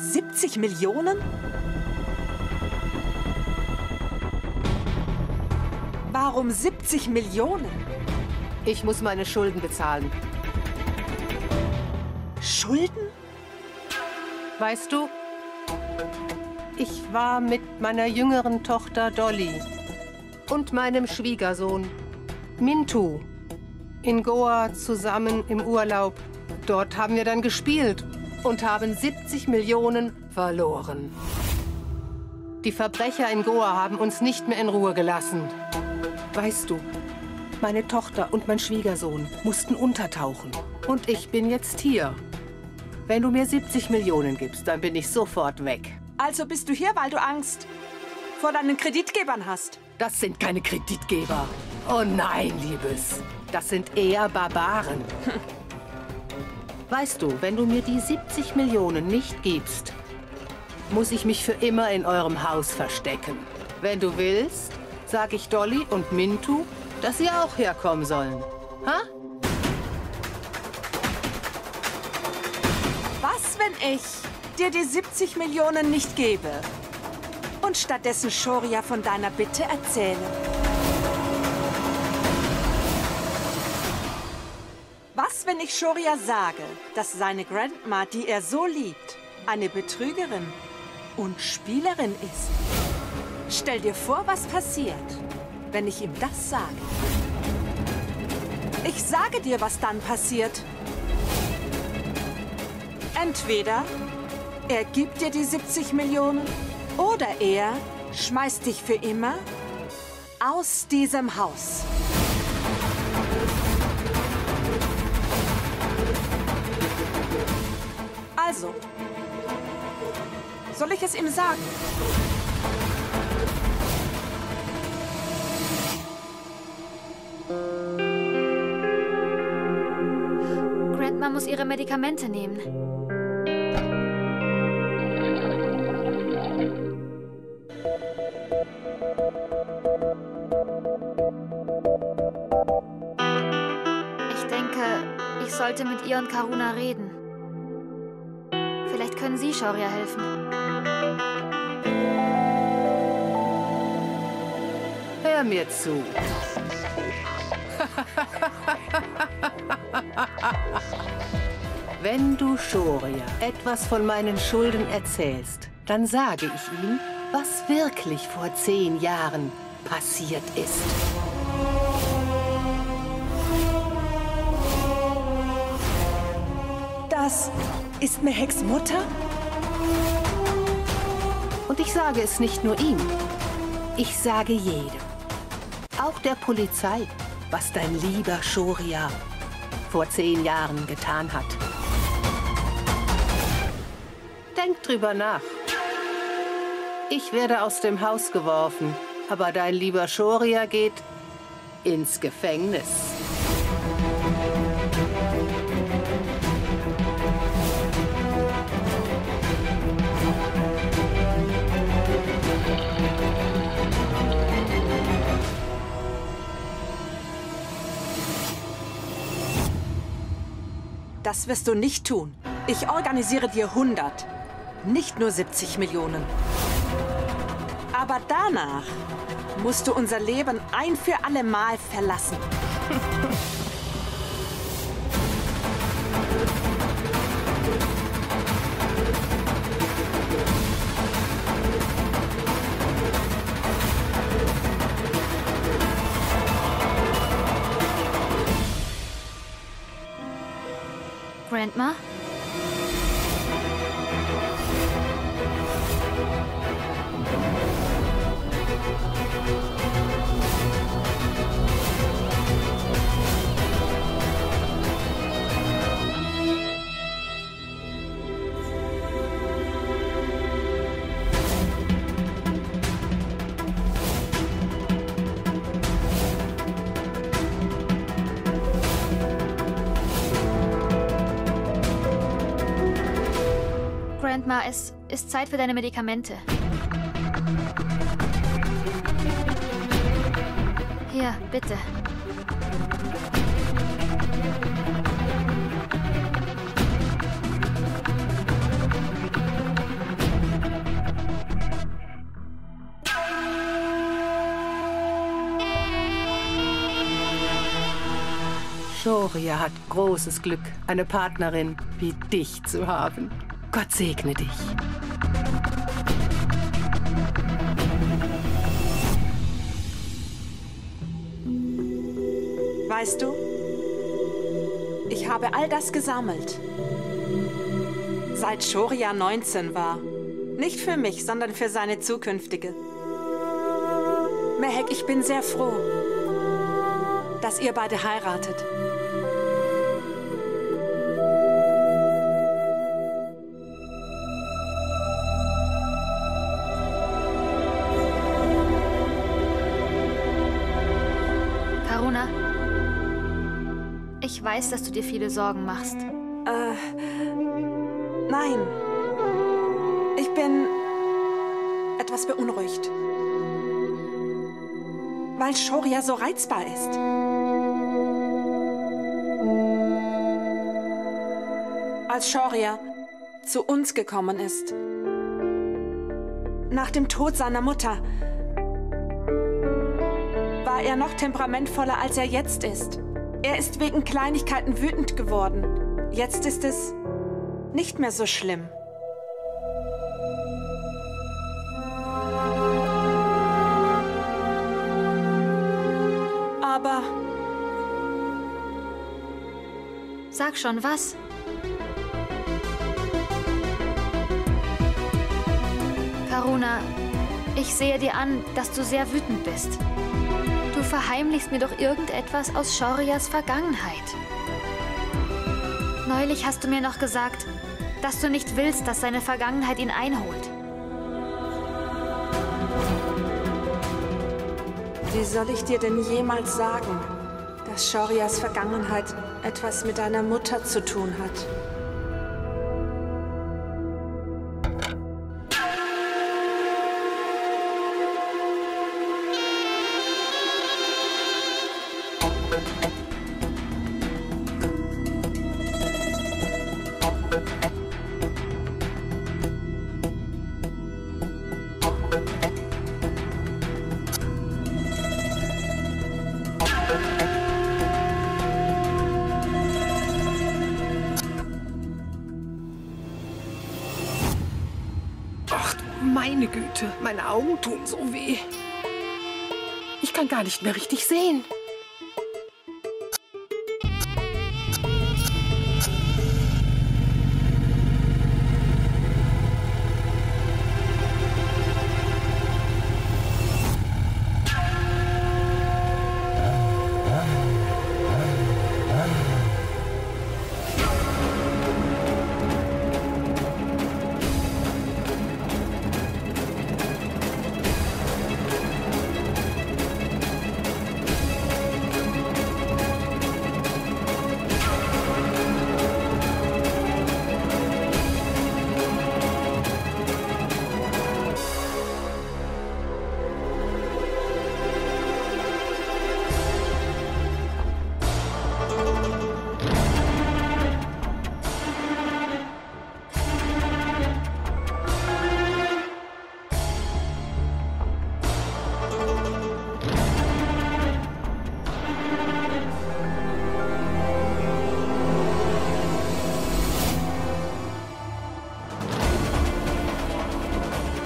70 Millionen? Warum 70 Millionen? Ich muss meine Schulden bezahlen. Schulden? Weißt du, ich war mit meiner jüngeren Tochter Dolly und meinem Schwiegersohn Mintu in Goa zusammen im Urlaub. Dort haben wir dann gespielt und haben 70 Millionen verloren. Die Verbrecher in Goa haben uns nicht mehr in Ruhe gelassen. Weißt du, meine Tochter und mein Schwiegersohn mussten untertauchen. Und ich bin jetzt hier. Wenn du mir 70 Millionen gibst, dann bin ich sofort weg. Also bist du hier, weil du Angst vor deinen Kreditgebern hast? Das sind keine Kreditgeber. Oh nein, Liebes. Das sind eher Barbaren. Weißt du, wenn du mir die 70 Millionen nicht gibst, muss ich mich für immer in eurem Haus verstecken. Wenn du willst, sag ich Dolly und Mintu, dass sie auch herkommen sollen. Ha? Was, wenn ich dir die 70 Millionen nicht gebe und stattdessen Shoria von deiner Bitte erzähle? Was, wenn ich Shoria sage, dass seine Grandma, die er so liebt, eine Betrügerin und Spielerin ist? Stell dir vor, was passiert, wenn ich ihm das sage. Ich sage dir, was dann passiert. Entweder er gibt dir die 70 Millionen oder er schmeißt dich für immer aus diesem Haus. Also, soll ich es ihm sagen? Grandma muss ihre Medikamente nehmen. Ich denke, ich sollte mit ihr und Karuna reden. Vielleicht können Sie Shoria helfen. Hör mir zu. Wenn du Shoria etwas von meinen Schulden erzählst, dann sage ich ihm, was wirklich vor 10 Jahren passiert ist. Das ist Meheks Mutter? Und ich sage es nicht nur ihm. Ich sage jedem. Auch der Polizei, was dein lieber Shoria vor 10 Jahren getan hat. Denk drüber nach. Ich werde aus dem Haus geworfen, aber dein lieber Shoria geht ins Gefängnis. Das wirst du nicht tun. Ich organisiere dir 100, nicht nur 70 Millionen. Aber danach musst du unser Leben ein für alle Mal verlassen. Grandma? Grandma, es ist Zeit für deine Medikamente. Hier, bitte. Shoria hat großes Glück, eine Partnerin wie dich zu haben. Gott segne dich. Weißt du, ich habe all das gesammelt. Seit Shoria 19 war. Nicht für mich, sondern für seine zukünftige. Mehek, ich bin sehr froh, dass ihr beide heiratet. Karuna, ich weiß, dass du dir viele Sorgen machst. Nein. Ich bin etwas beunruhigt. Weil Shoria so reizbar ist. Als Shoria zu uns gekommen ist, nach dem Tod seiner Mutter, war er noch temperamentvoller, als er jetzt ist. Er ist wegen Kleinigkeiten wütend geworden. Jetzt ist es nicht mehr so schlimm. Aber... Sag schon, was? Karuna, ich sehe dir an, dass du sehr wütend bist. Du verheimlichst mir doch irgendetwas aus Shorias Vergangenheit. Neulich hast du mir noch gesagt, dass du nicht willst, dass seine Vergangenheit ihn einholt. Wie soll ich dir denn jemals sagen, dass Shorias Vergangenheit etwas mit deiner Mutter zu tun hat? Meine Güte, meine Augen tun so weh. Ich kann gar nicht mehr richtig sehen.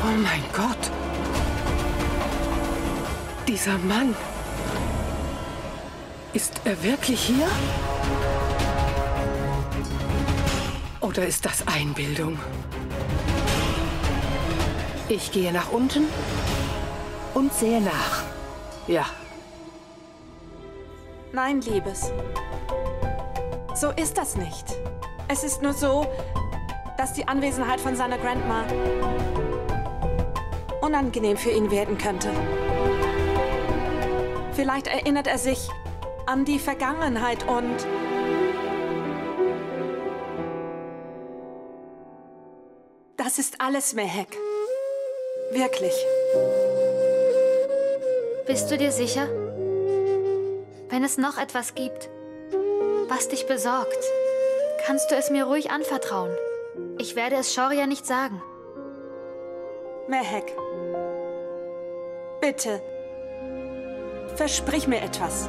Oh mein Gott! Dieser Mann! Ist er wirklich hier? Oder ist das Einbildung? Ich gehe nach unten und sehe nach. Ja. Nein, Liebes. So ist das nicht. Es ist nur so, dass die Anwesenheit von seiner Grandma unangenehm für ihn werden könnte. Vielleicht erinnert er sich an die Vergangenheit und... Das ist alles, Mehek. Wirklich. Bist du dir sicher? Wenn es noch etwas gibt, was dich besorgt, kannst du es mir ruhig anvertrauen. Ich werde es Shoria nicht sagen. Mehek, bitte, versprich mir etwas.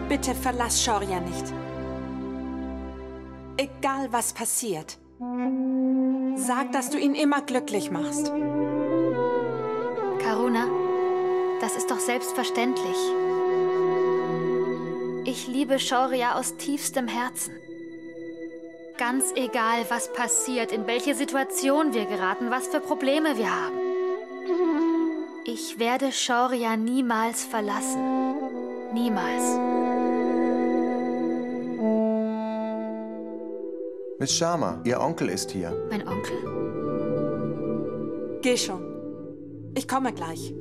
Bitte verlass Shoria nicht. Egal, was passiert. Sag, dass du ihn immer glücklich machst. Karuna, das ist doch selbstverständlich. Ich liebe Shaurya aus tiefstem Herzen. Ganz egal, was passiert, in welche Situation wir geraten, was für Probleme wir haben. Ich werde Shaurya niemals verlassen. Niemals. Miss Sharma, Ihr Onkel ist hier. Mein Onkel? Geh schon. Ich komme gleich.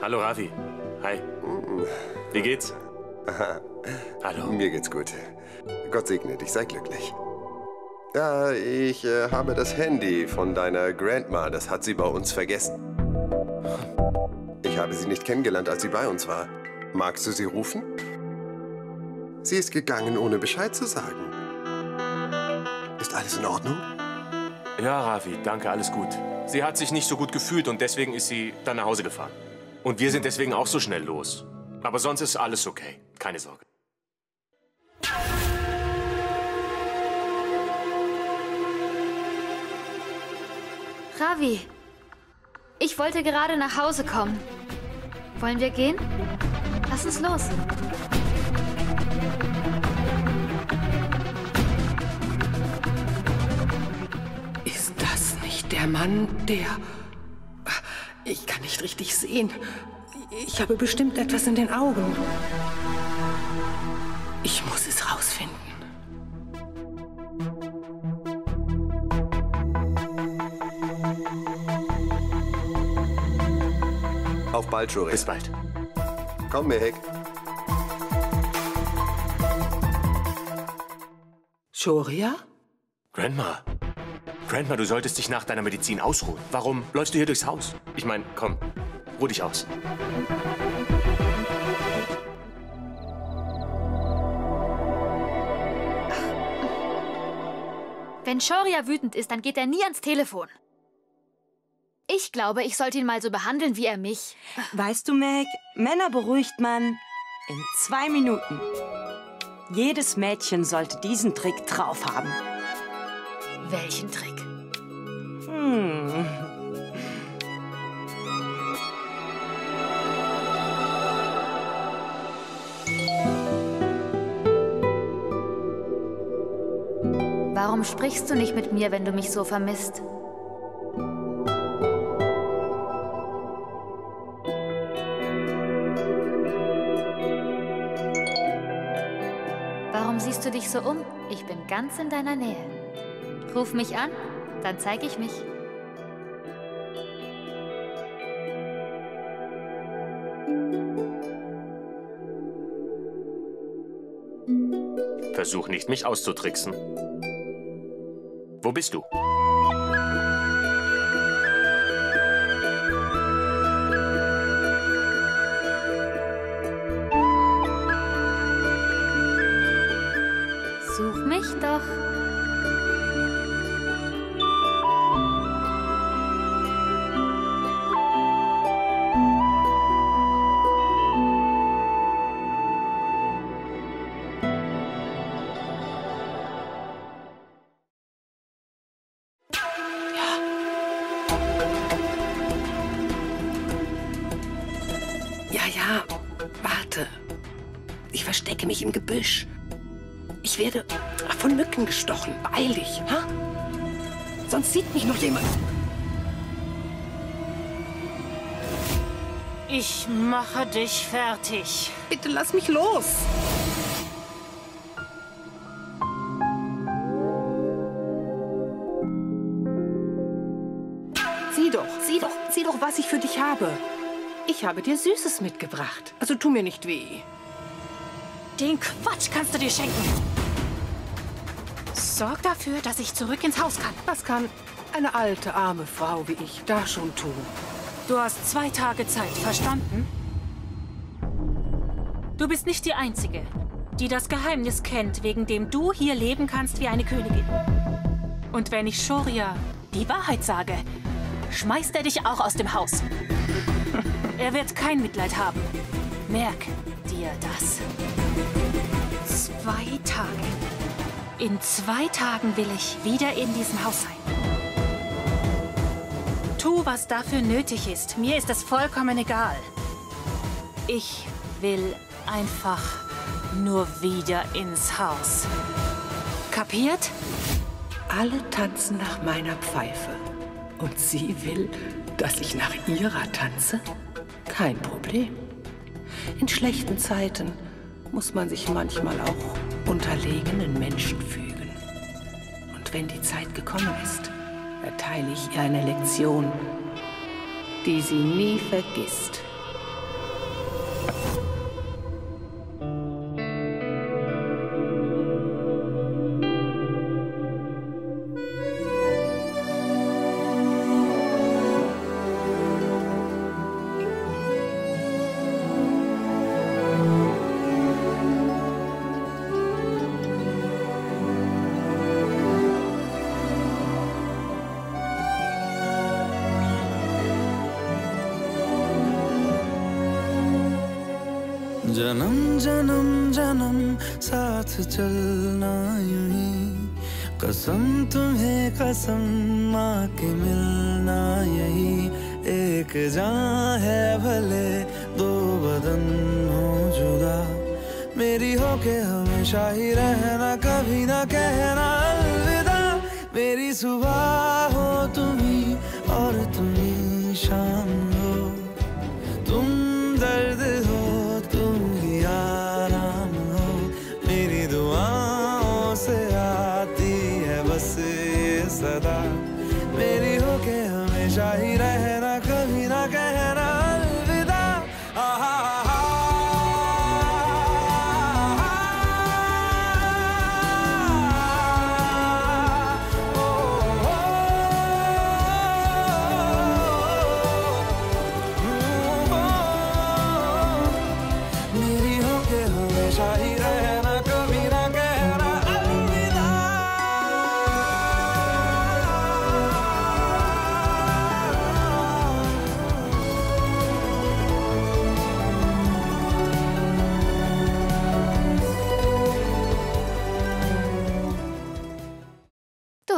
Hallo Ravi. Hi. Wie geht's? Hallo. Mir geht's gut. Gott segne dich, sei glücklich. Ja, ich habe das Handy von deiner Grandma. Das hat sie bei uns vergessen. Ich habe sie nicht kennengelernt, als sie bei uns war. Magst du sie rufen? Sie ist gegangen, ohne Bescheid zu sagen. Ist alles in Ordnung? Ja, Ravi, danke, alles gut. Sie hat sich nicht so gut gefühlt und deswegen ist sie dann nach Hause gefahren. Und wir sind deswegen auch so schnell los. Aber sonst ist alles okay. Keine Sorge. Ravi, ich wollte gerade nach Hause kommen. Wollen wir gehen? Lass uns los. Ist das nicht der Mann, der... Ich kann nicht richtig sehen. Ich habe bestimmt etwas in den Augen. Ich muss es rausfinden. Auf bald, Shaurya. Bis bald. Komm, Mehek. Shaurya? Grandma. Grandma, du solltest dich nach deiner Medizin ausruhen. Warum läufst du hier durchs Haus? Ich meine, komm, ruh dich aus. Wenn Shaurya wütend ist, dann geht er nie ans Telefon. Ich glaube, ich sollte ihn mal so behandeln, wie er mich. Weißt du, Meg, Männer beruhigt man in 2 Minuten. Jedes Mädchen sollte diesen Trick drauf haben. Welchen Trick? Warum sprichst du nicht mit mir, wenn du mich so vermisst? Warum siehst du dich so um? Ich bin ganz in deiner Nähe. Ruf mich an, dann zeige ich mich. Versuch nicht, mich auszutricksen. Wo bist du? Such mich doch. Ja, warte. Ich verstecke mich im Gebüsch. Ich werde von Mücken gestochen. Beeil dich, ha? Sonst sieht mich noch jemand. Ich mache dich fertig. Bitte lass mich los. Sieh doch, was ich für dich habe. Ich habe dir Süßes mitgebracht. Also tu mir nicht weh. Den Quatsch kannst du dir schenken. Sorg dafür, dass ich zurück ins Haus kann. Was kann eine alte, arme Frau wie ich da schon tun? Du hast 2 Tage Zeit, verstanden? Du bist nicht die Einzige, die das Geheimnis kennt, wegen dem du hier leben kannst wie eine Königin. Und wenn ich Shaurya die Wahrheit sage, schmeißt er dich auch aus dem Haus. Er wird kein Mitleid haben. Merk dir das. 2 Tage. In 2 Tagen will ich wieder in diesem Haus sein. Tu, was dafür nötig ist. Mir ist es vollkommen egal. Ich will einfach nur wieder ins Haus. Kapiert? Alle tanzen nach meiner Pfeife. Und sie will, dass ich nach ihrer tanze? Kein Problem. In schlechten Zeiten muss man sich manchmal auch unterlegenen Menschen fügen. Und wenn die Zeit gekommen ist, erteile ich ihr eine Lektion, die sie nie vergisst. जन्म जन्म जन्म साथ चलना यूं ही कसम तुम्हें कसम माँ के मिलना यही एक जान है भले 2 बदन हो जुदा मेरी हो के हमेशा ही रहना कभी ना कहना अलविदा मेरी सुबह हो तुम्ही और तुम्ही शाम हो तुम दर्द हो तुम ही आराम हो मेरी दुआओं से आती है बस ये सदा मेरी हो के हमेशा ही रहना कभी ना कहना अलविदा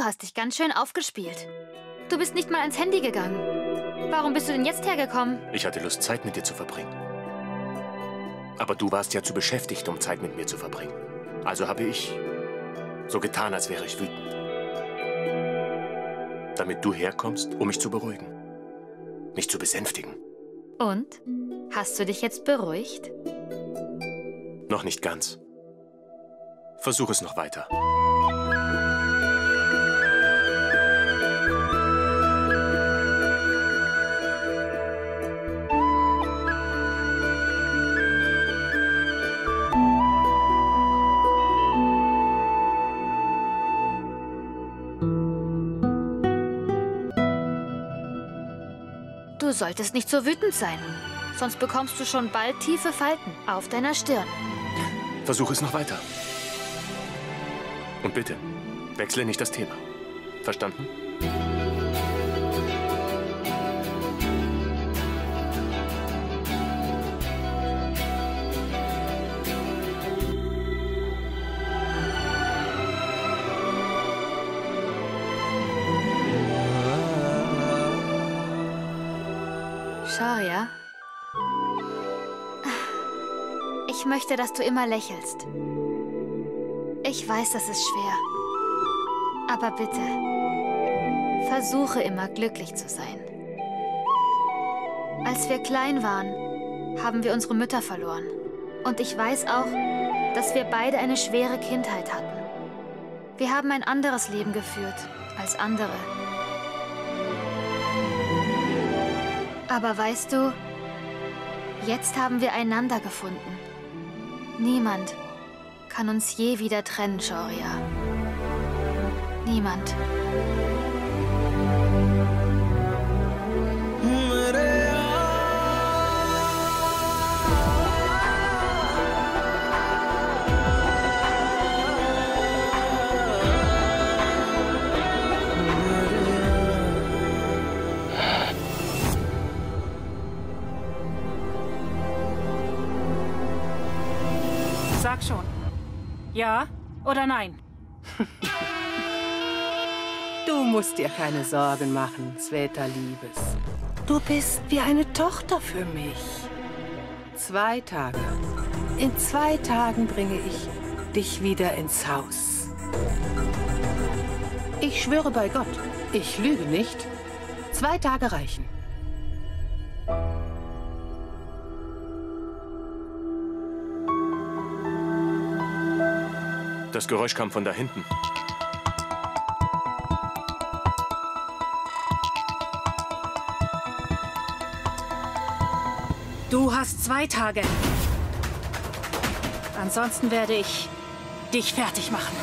Du hast dich ganz schön aufgespielt. Du bist nicht mal ans Handy gegangen. Warum bist du denn jetzt hergekommen? Ich hatte Lust, Zeit mit dir zu verbringen. Aber du warst ja zu beschäftigt, um Zeit mit mir zu verbringen. Also habe ich so getan, als wäre ich wütend. Damit du herkommst, um mich zu beruhigen. Mich zu besänftigen. Und? Hast du dich jetzt beruhigt? Noch nicht ganz. Versuch es noch weiter. Du solltest nicht so wütend sein. Sonst bekommst du schon bald tiefe Falten auf deiner Stirn. Versuch es noch weiter. Und bitte, wechsle nicht das Thema. Verstanden? Shaurya, ich möchte, dass du immer lächelst. Ich weiß, das ist schwer. Aber bitte, versuche immer glücklich zu sein. Als wir klein waren, haben wir unsere Mütter verloren. Und ich weiß auch, dass wir beide eine schwere Kindheit hatten. Wir haben ein anderes Leben geführt als andere. Aber weißt du, jetzt haben wir einander gefunden. Niemand kann uns je wieder trennen, Shaurya. Niemand. Sag schon. Ja oder nein? Du musst dir keine Sorgen machen, Sveta Liebes. Du bist wie eine Tochter für mich. 2 Tage. In 2 Tagen bringe ich dich wieder ins Haus. Ich schwöre bei Gott, ich lüge nicht. 2 Tage reichen. Das Geräusch kam von da hinten. Du hast 2 Tage. Ansonsten werde ich dich fertig machen.